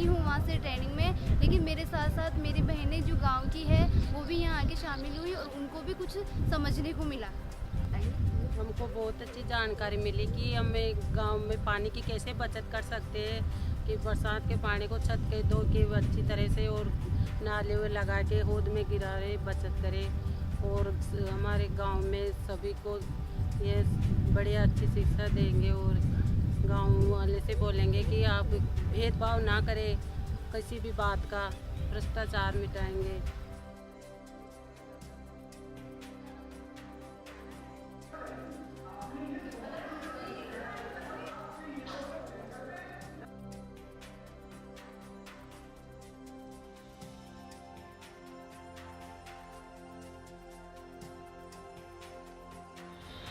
आई हूँ वहाँ से ट्रेनिंग में, लेकिन मेरे साथ साथ मेरी बहनें जो गांव की है वो भी यहाँ आके शामिल हुई और उनको भी कुछ समझने को मिला। हमको बहुत अच्छी जानकारी मिली कि हमें गांव में पानी की कैसे बचत कर सकते हैं, कि बरसात के पानी को छत के धो के अच्छी तरह से और नाले में लगा के होद में गिरा रहे बचत करें। और हमारे गांव में सभी को ये बड़ी अच्छी शिक्षा देंगे और गांव वाले से बोलेंगे कि आप भेदभाव ना करें, किसी भी बात का भ्रष्टाचार मिटाएंगे।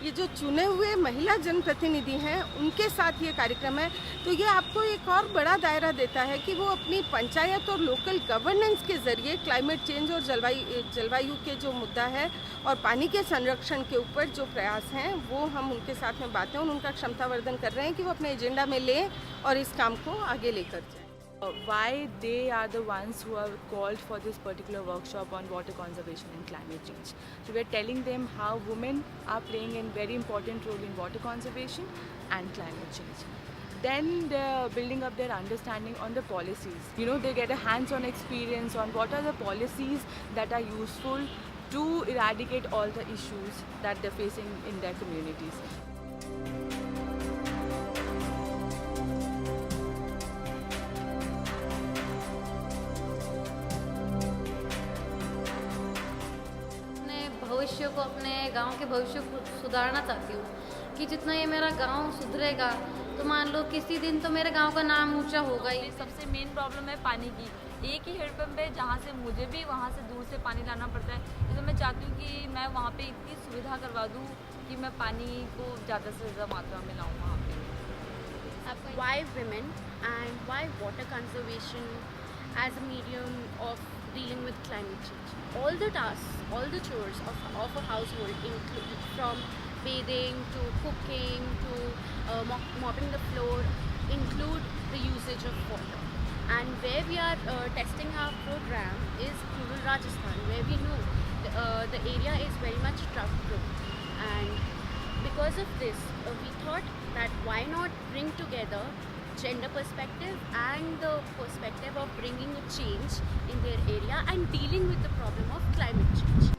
ये जो चुने हुए महिला जनप्रतिनिधि हैं उनके साथ ये कार्यक्रम है, तो ये आपको एक और बड़ा दायरा देता है कि वो अपनी पंचायत और लोकल गवर्नेंस के ज़रिए क्लाइमेट चेंज और जलवायु के जो मुद्दा है और पानी के संरक्षण के ऊपर जो प्रयास हैं वो हम उनके साथ में बातें और उनका क्षमतावर्धन कर रहे हैं कि वो अपने एजेंडा में लें और इस काम को आगे लेकर जाएं। Why they are the ones who are called for this particular workshop on water conservation and climate change. So we are telling them how women are playing a very important role in water conservation and climate change. Then they're building up their understanding on the policies. You know, they get a hands-on experience on what are the policies that are useful to eradicate all the issues that they're facing in their communities. भविष्य को, अपने गांव के भविष्य को सुधारना चाहती हूँ कि जितना ये मेरा गांव सुधरेगा तो मान लो किसी दिन तो मेरे गांव का नाम ऊंचा होगा ही। सबसे मेन प्रॉब्लम है पानी की। एक ही हैंडपम्प है जहाँ से मुझे भी वहाँ से दूर से पानी लाना पड़ता है, तो मैं चाहती हूँ कि मैं वहाँ पे इतनी सुविधा करवा दूँ कि मैं पानी को ज़्यादा से ज़्यादा मात्रा में लाऊँ वहाँ पे। Why women and why water conservation as a medium of dealing with climate change? All the tasks, all the chores of a household, include from bathing to cooking to mopping the floor, include the usage of water. And where we are testing our program is rural Rajasthan, where we know the area is very much drought prone. And because of this, we thought that why not bring together gender perspective and the perspective of bringing a change in their area and dealing with the problem of climate change.